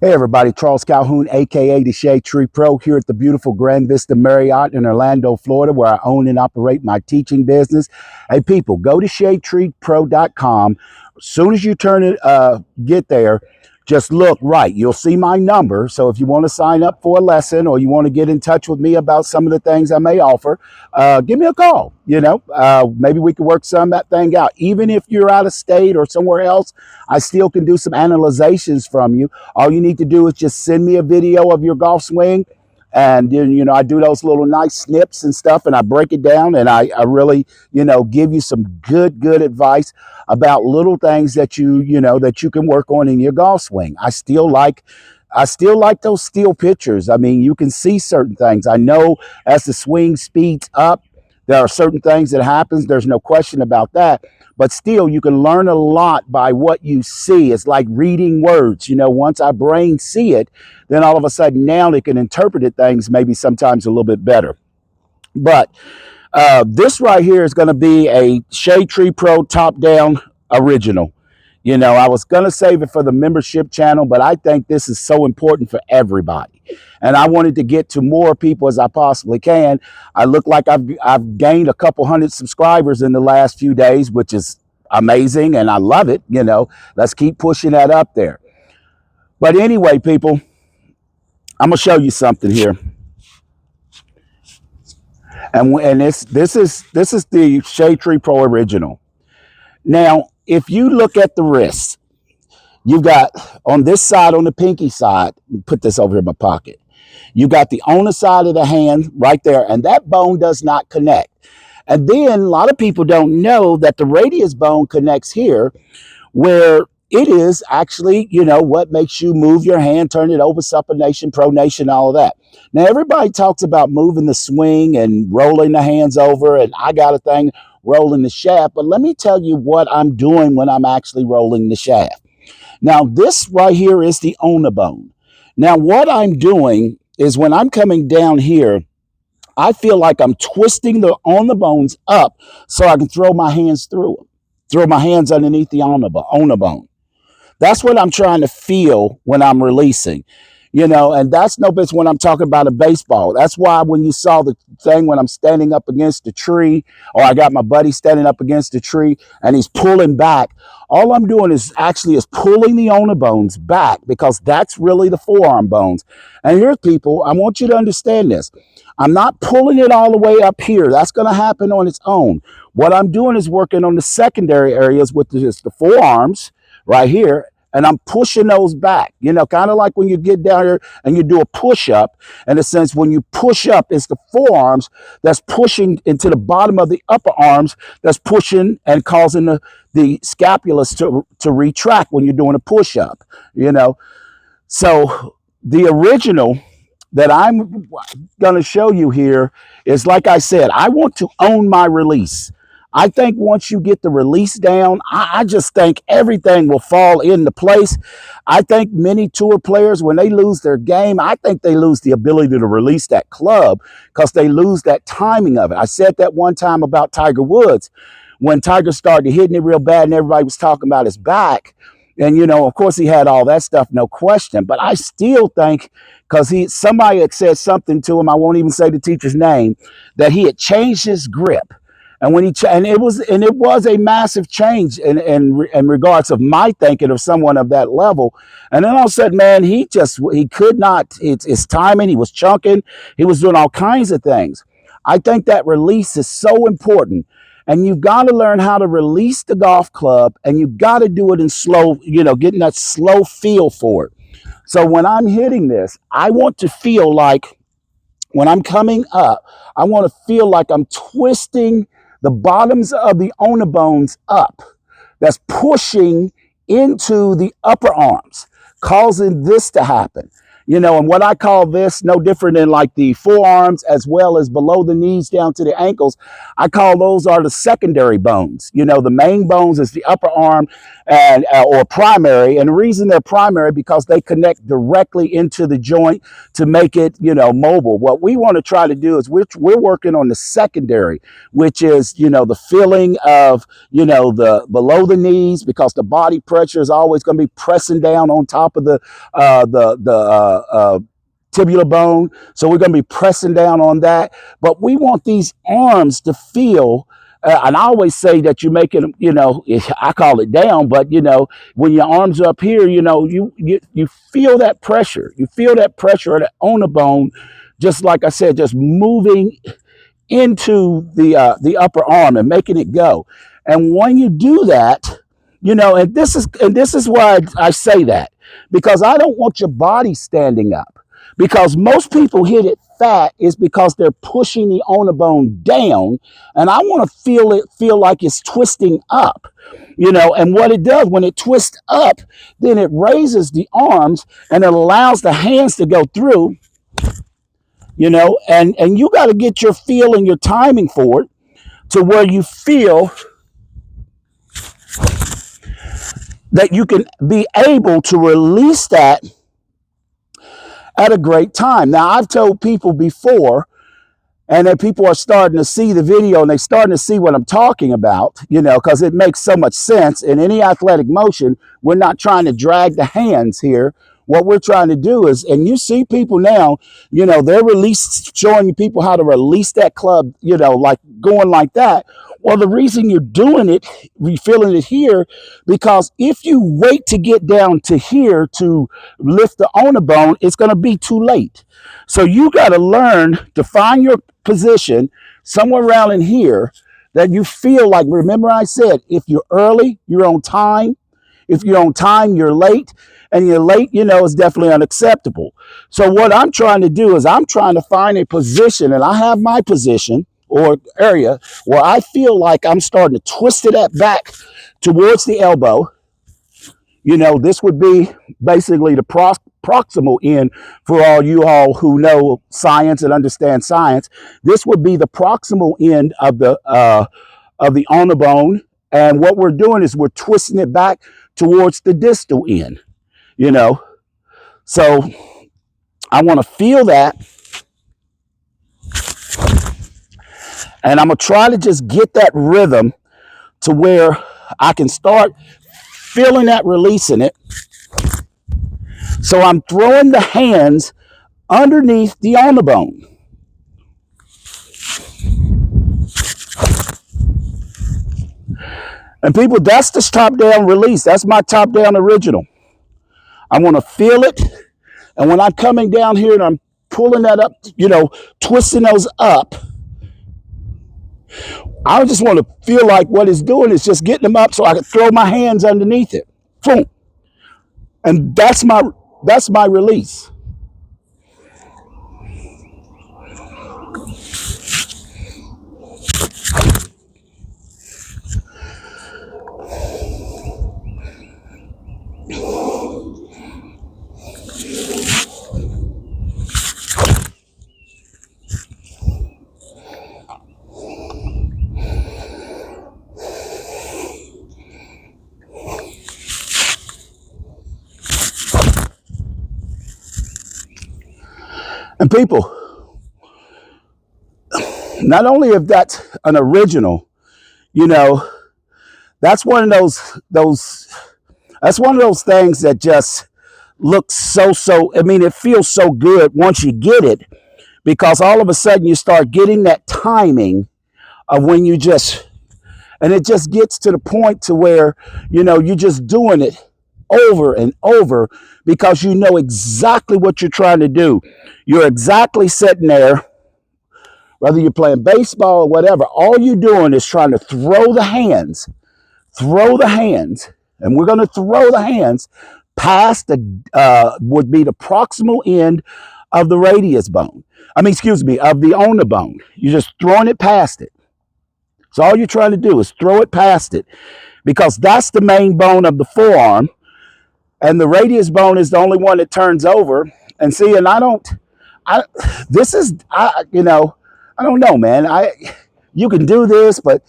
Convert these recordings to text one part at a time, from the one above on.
Hey everybody, Charles Calhoun, aka the Shade Tree Pro, here at the beautiful Grand Vista Marriott in Orlando, Florida, where I own and operate my teaching business. Hey people, go to shadetreepro.com. As soon as you get there, just look right. You'll see my number. So if you want to sign up for a lesson or you want to get in touch with me about some of the things I may offer, give me a call. Maybe we can work some of that thing out. Even if you're out of state or somewhere else, I still can do some analyzations from you. All you need to do is just send me a video of your golf swing. And then, I do those little nice snips and stuff, and I break it down, and I really, give you some good advice about little things that that you can work on in your golf swing. I still like those still pictures. I mean, you can see certain things. I know as the swing speeds up, there are certain things that happens. There's no question about that. But still, you can learn a lot by what you see. It's like reading words. Once our brain see it, then all of a sudden now they can interpret it things maybe sometimes a little bit better. But this right here is going to be a Shade Tree Pro top-down original. I was going to save it for the membership channel, but I think this is so important for everybody. And I wanted to get to more people as I possibly can. I look like I've gained a couple hundred subscribers in the last few days, which is amazing, and I love it. Let's keep pushing that up there. But anyway, people, I'm going to show you something here. And this is the Shade Tree Pro original. Now, if you look at the wrist, you've got on this side, on the pinky side, put this over in my pocket. You got the on the side of the hand right there, and that bone does not connect. And then a lot of people don't know that the radius bone connects here, where it is actually, what makes you move your hand, turn it over, supination, pronation, all of that. Now, everybody talks about moving the swing and rolling the hands over, and I got a thing rolling the shaft, but let me tell you what I'm doing when I'm actually rolling the shaft. Now, this right here is the ulna bone. Now, what I'm doing is when I'm coming down here, I feel like I'm twisting the ulna bones up so I can throw my hands through them, throw my hands underneath the ulna bone. That's what I'm trying to feel when I'm releasing. And that's no bitch when I'm talking about a baseball. That's why when you saw the thing when I'm standing up against the tree, or I got my buddy standing up against the tree and he's pulling back, all I'm doing is pulling the ulna bones back, because that's really the forearm bones. And here's people, I want you to understand this. I'm not pulling it all the way up here. That's going to happen on its own. What I'm doing is working on the secondary areas with just the forearms right here, and I'm pushing those back, kind of like when you get down here and you do a push-up. In a sense, when you push up, it's the forearms that's pushing into the bottom of the upper arms, that's pushing and causing the scapulus to retract when you're doing a push-up, So the original that I'm going to show you here is, like I said, I want to own my release. I think once you get the release down, I just think everything will fall into place. I think many tour players, when they lose their game, I think they lose the ability to release that club because they lose that timing of it. I said that one time about Tiger Woods. When Tiger started hitting it real bad and everybody was talking about his back, and, of course, he had all that stuff, no question. But I still think, because somebody had said something to him, I won't even say the teacher's name, that he had changed his grip. And when it was a massive change in regards of my thinking of someone of that level. And then all of a sudden, man, he could not. It's timing. He was chunking. He was doing all kinds of things. I think that release is so important. And you've got to learn how to release the golf club, and you've got to do it in slow, getting that slow feel for it. So when I'm hitting this, I want to feel like when I'm coming up, I want to feel like I'm twisting the bottoms of the ulna bones up. That's pushing into the upper arms, causing this to happen. You know, and what I call this, no different than like the forearms as well as below the knees down to the ankles, I call those are the secondary bones. You know, the main bones is the upper arm and or primary. And the reason they're primary because they connect directly into the joint to make it, you know, mobile. What we want to try to do is we're working on the secondary, which is, you know, the feeling of, you know, the below the knees, because the body pressure is always going to be pressing down on top of the tibular bone. So we're going to be pressing down on that. But we want these arms to feel, and I always say that you make it, you know, I call it down, but, you know, when your arms are up here, you know, you feel that pressure. You feel that pressure on the bone, just like I said, just moving into the upper arm and making it go. And when you do that, you know, and this is why I say that, because I don't want your body standing up. Because most people hit it fat is because they're pushing the ulnar bone down, and I want to feel like it's twisting up, you know. And what it does when it twists up, then it raises the arms and it allows the hands to go through, you know. And you got to get your feel and your timing for it to where you feel that you can be able to release that at a great time. Now, I've told people before, and then people are starting to see the video and they're starting to see what I'm talking about, you know, because it makes so much sense. In any athletic motion, we're not trying to drag the hands here. What we're trying to do is, and you see people now, you know, they're showing people how to release that club, you know, like going like that. Well, the reason you're doing it, you're feeling it here, because if you wait to get down to here to lift the ulnar bone, it's going to be too late. So you got to learn to find your position somewhere around in here that you feel like, remember I said, if you're early, you're on time. If you're on time, you're late. And you're late, you know, is definitely unacceptable. So what I'm trying to do is I'm trying to find a position, and I have my position or area where I feel like I'm starting to twist it at back towards the elbow. You know, this would be basically the proximal end for all you all who know science and understand science. This would be the proximal end of the ulnar bone. And what we're doing is we're twisting it back towards the distal end, you know. So I want to feel that. And I'm going to try to just get that rhythm to where I can start feeling that, releasing it. So I'm throwing the hands underneath the ulnar bone. And people, that's the top-down release. That's my top-down original. I want to feel it. And when I'm coming down here and I'm pulling that up, you know, twisting those up, I just want to feel like what it's doing is just getting them up so I can throw my hands underneath it. Boom. And that's my release. And people, not only if that's an original, you know, that's one of those things that just looks so, I mean, it feels so good once you get it, because all of a sudden you start getting that timing of when you just, and it just gets to the point to where, you know, you're just doing it over and over because you know exactly what you're trying to do. You're exactly sitting there, whether you're playing baseball or whatever, all you're doing is trying to throw the hands, and we're going to throw the hands past the, would be the proximal end of the radius bone. I mean, excuse me, of the ulnar bone. You're just throwing it past it. So all you're trying to do is throw it past it, because that's the main bone of the forearm. And the radius bone is the only one that turns over. And see, and I, this is, I don't know, man. You can do this, but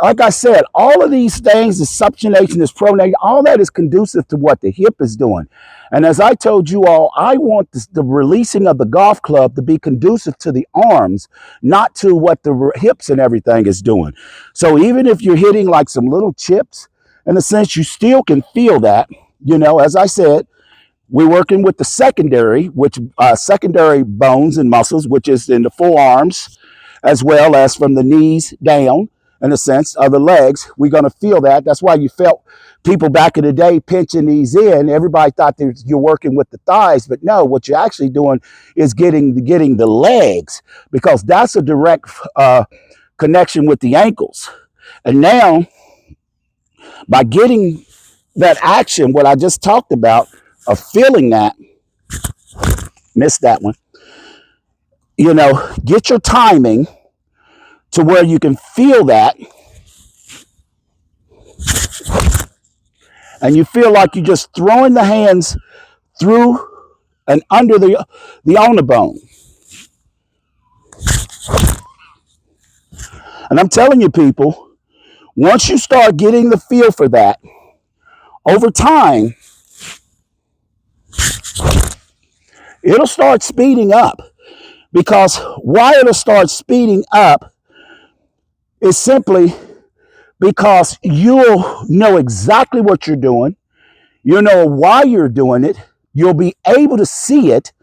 like I said, all of these things, the suctionation, this pronation, all that is conducive to what the hip is doing. And as I told you all, I want the releasing of the golf club to be conducive to the arms, not to what the hips and everything is doing. So even if you're hitting like some little chips, in a sense, you still can feel that. As I said, we're working with the secondary, which secondary bones and muscles, which is in the forearms, as well as from the knees down, in a sense, of the legs. We're going to feel that. That's why you felt people back in the day pinching these in. Everybody thought that you're working with the thighs, but no, what you're actually doing is getting the legs, because that's a direct connection with the ankles. And now, by getting that action, what I just talked about, of feeling that, missed that one, get your timing to where you can feel that, and you feel like you're just throwing the hands through and under the ulnar bone. And I'm telling you, people, once you start getting the feel for that, over time, it'll start speeding up. Because why it'll start speeding up is simply because you'll know exactly what you're doing. You'll know why you're doing it. You'll be able to see it.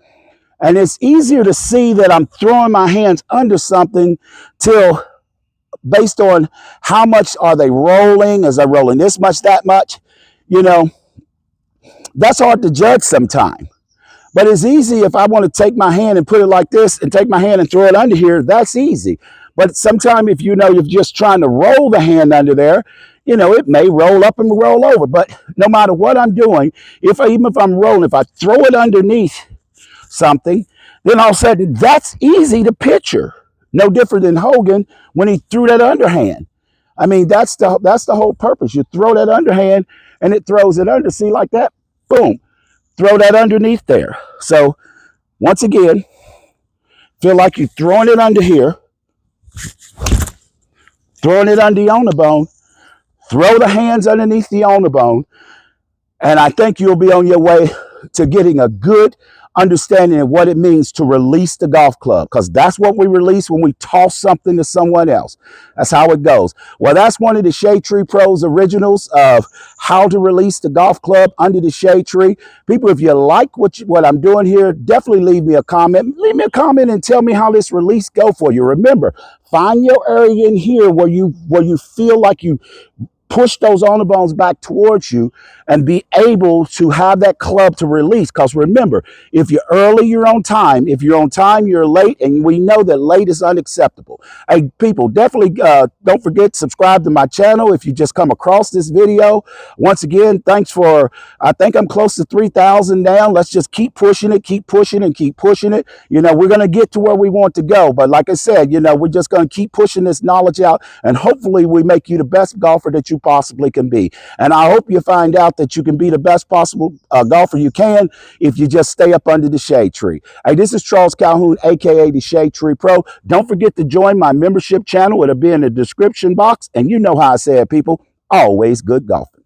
And it's easier to see that I'm throwing my hands under something till, based on how much are they rolling, is I rolling this much, that much, that's hard to judge sometimes. But it's easy if I want to take my hand and put it like this and take my hand and throw it under here, that's easy. But sometimes if you're just trying to roll the hand under there, it may roll up and roll over. But no matter what I'm doing, even if I'm rolling, if I throw it underneath something, then all of a sudden that's easy to picture. No different than Hogan when he threw that underhand. I mean, that's the whole purpose. You throw that underhand and it throws it under. See, like that? Boom. Throw that underneath there. So once again, feel like you're throwing it under here, throwing it under the ulnar bone, throw the hands underneath the ulnar bone, and I think you'll be on your way to getting a good understanding of what it means to release the golf club, because that's what we release when we toss something to someone else. That's how it goes. Well, that's one of the Shade Tree Pros originals of how to release the golf club under the shade tree. People, if you like what I'm doing here, definitely leave me a comment. Leave me a comment and tell me how this release go for you. Remember, find your area in here where you feel like you push those ulnar bones back towards you and be able to have that club to release. Because remember, if you're early, you're on time. If you're on time, you're late, and we know that late is unacceptable. Hey, people, definitely don't forget to subscribe to my channel if you just come across this video. Once again, thanks for, I think I'm close to 3,000 now. Let's just keep pushing it, keep pushing and keep pushing it. We're going to get to where we want to go. But like I said, we're just going to keep pushing this knowledge out, and hopefully we make you the best golfer that you possibly can be. And I hope you find out that you can be the best possible golfer you can if you just stay up under the shade tree. Hey, this is Charles Calhoun, aka the Shade Tree Pro. Don't forget to join my membership channel. It'll be in the description box. And you know how I say it, people, always good golfing.